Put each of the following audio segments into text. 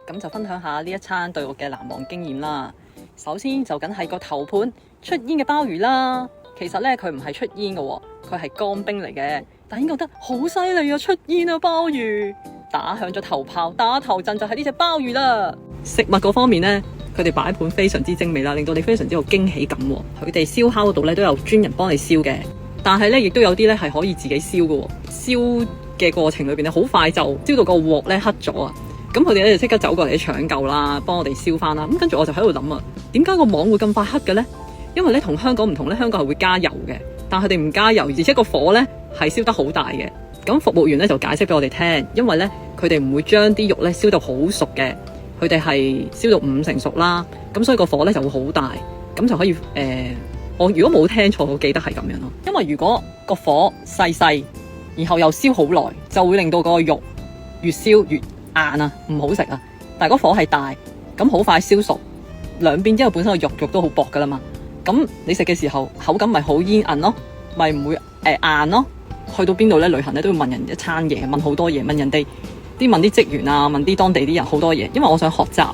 咁就分享下呢一餐對我嘅難忘經驗啦。首先就梗係個頭盤出煙嘅鮑魚啦。其實呢，佢唔係出煙嘅喎，佢係乾冰嚟嘅。但已經覺得好犀利啊！出煙啊鮑魚，打響咗頭炮，打頭陣就係呢隻鮑魚啦。食物嗰方面呢，佢哋擺盤非常之精美啦，令到你非常之有驚喜感。佢哋燒烤嗰度呢都有專人幫你燒嘅，但係呢亦都有啲呢係可以自己燒嘅。燒嘅過程裏邊呢，好快就燒到個鑊呢黑咗啊！咁佢哋咧就即刻走過嚟搶救啦，幫我哋燒翻啦。咁跟住我就喺度諗啊，點解個網會咁快黑嘅呢？因為咧同香港唔同咧，香港係會加油嘅，但佢哋唔加油，而且個火咧係燒得好大嘅。咁服務員咧就解釋俾我哋聽，因為咧佢哋唔會將啲肉咧燒到好熟嘅，佢哋係燒到50%熟啦。咁所以個火咧就會好大，咁就可以我如果冇聽錯，我記得係咁樣咯。因為如果個火細，然後又燒好耐，就會令到個肉越燒越硬啊，唔好食啊。但係個火係大，咁好快燒熟兩邊，因為本身個肉都好薄噶啦嘛。咁你食嘅時候口感咪好煙韌咯，咪唔會硬咯。去到邊度咧旅行咧都要問人一餐嘢，問好多嘢，問人哋問啲職員啊，問啲當地啲人好多嘢，因為我想學習。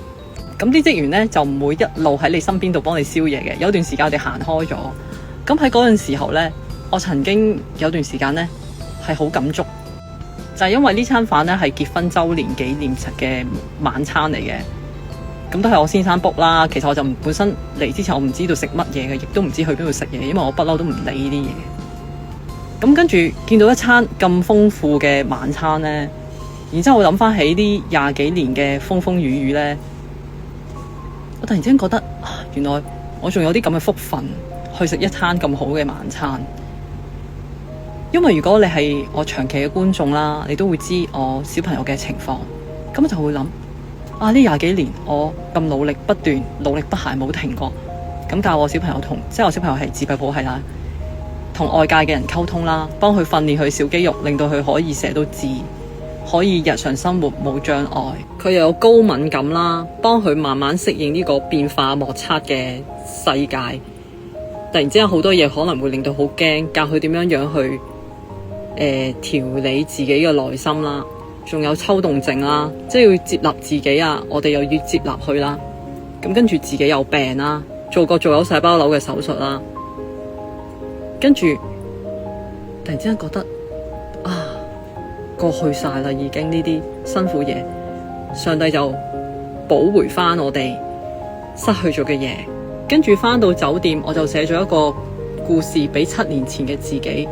咁啲職員咧就唔會一路喺你身邊度幫你燒嘢嘅。有段時間我哋行開咗，咁喺嗰陣時候咧，我曾經有段時間咧係好感觸，就係因為呢餐飯咧係結婚周年紀念嘅晚餐嚟嘅。咁都係我先生 book 啦。其實我就本身嚟之前我唔知道食乜嘢嘅，亦都唔知去邊度食嘢，因為我不嬲都唔理呢啲嘢。咁跟住見到一餐咁豐富嘅晚餐呢，然之後我諗翻起呢20幾年嘅風風雨雨呢，我突然之間覺得原來我仲有啲咁嘅福分去食一餐咁好嘅晚餐。因為如果你係我長期嘅觀眾啦，你都會知我小朋友嘅情況，咁我就會諗呢20幾年我咁努力不斷、努力不懈冇停過，咁教我小朋友即係我小朋友係自閉譜系啦，同外界嘅人溝通啦，幫佢訓練佢小肌肉，令到佢可以寫到字，可以日常生活冇障礙。佢又有高敏感啦，幫佢慢慢適應呢個變化莫測嘅世界。突然之間好多嘢可能會令到好驚，教佢點樣去調理自己嘅內心啦。仲有抽動症啦，即係要接納自己啊，我哋又要接納佢啦。咁跟住自己有病啦，做有細胞瘤嘅手術啦，跟住突然之間覺得過去晒啦，已經呢啲辛苦嘢，上帝就補回翻我哋失去咗嘅嘢。跟住翻到酒店，我就寫咗一個故事俾7年前嘅自己。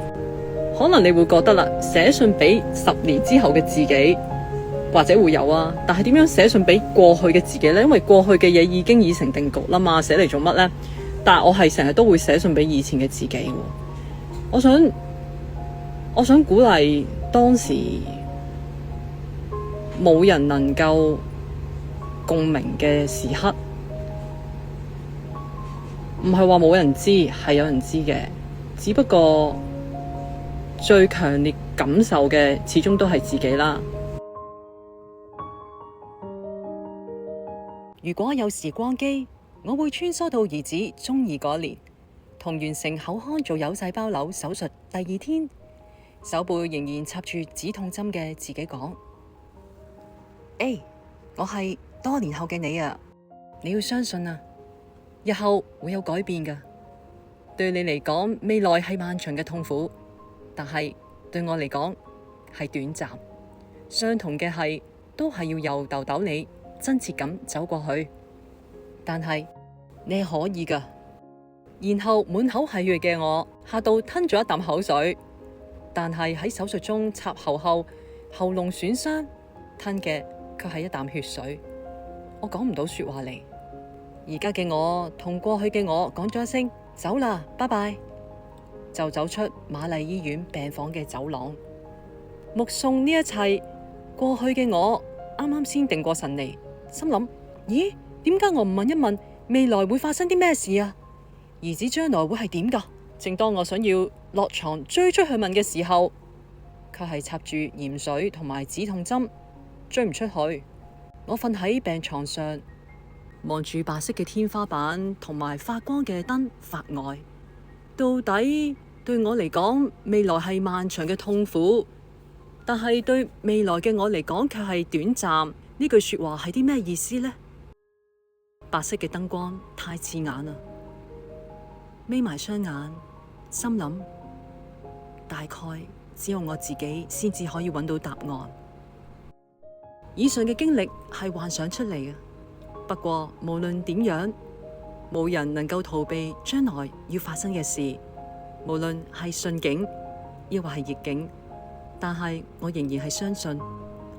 可能你會覺得啦，寫信俾10年之後嘅自己，或者會有啊。但係點樣寫信俾過去嘅自己呢？因為過去嘅嘢已經已成定局啦嘛，寫嚟做乜呢？但係我係成日都會寫信俾以前嘅自己。我想鼓勵當時冇人能夠共鳴嘅時刻，唔係話冇人知，係有人知嘅，只不過最強烈感受嘅始終都係自己啦。如果有時光機，我會穿梭到兒子中2嗰年，同完成口腔做有細胞瘤手術第2天，手背仍然插住止痛針嘅自己講：我係多年後嘅你啊！你要相信啊，日後會有改變㗎。對你嚟講，未來係漫長嘅痛苦。但係對我嚟講係短暫，相同嘅係都係要由豆豆你真切咁走過去，但係你可以㗎。然後滿口係血嘅我嚇到吞咗一啖口水，但係喺手術中插喉後喉嚨損傷，吞嘅卻係一啖血水。我講唔到說話嚟。而家嘅我同過去嘅我講咗一聲走啦，拜拜，就走出瑪麗醫院病房嘅走廊，目送呢一切。過去嘅我啱啱先定過神嚟，心諗：咦，點解我唔問一問未來會發生啲咩事啊？兒子將來會係點噶？正當我想要落床追出去問嘅時候，卻係插住鹽水同埋止痛針，追唔出去。我瞓喺病床上，望住白色嘅天花板同埋發光嘅燈發呆。到底對我嚟講，未來係漫長嘅痛苦，但係對未來嘅我嚟講卻係短暫。呢句說話係啲咩意思呢？白色嘅燈光太刺眼啦，眯埋雙眼，心諗大概只有我自己先至可以揾到答案。以上嘅經歷係幻想出嚟嘅，不過無論點樣，冇人能夠逃避將來要發生嘅事，無論係順境亦或係逆境，但係我仍然係相信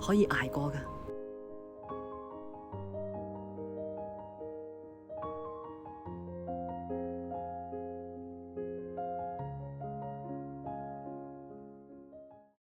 可以捱過㗎。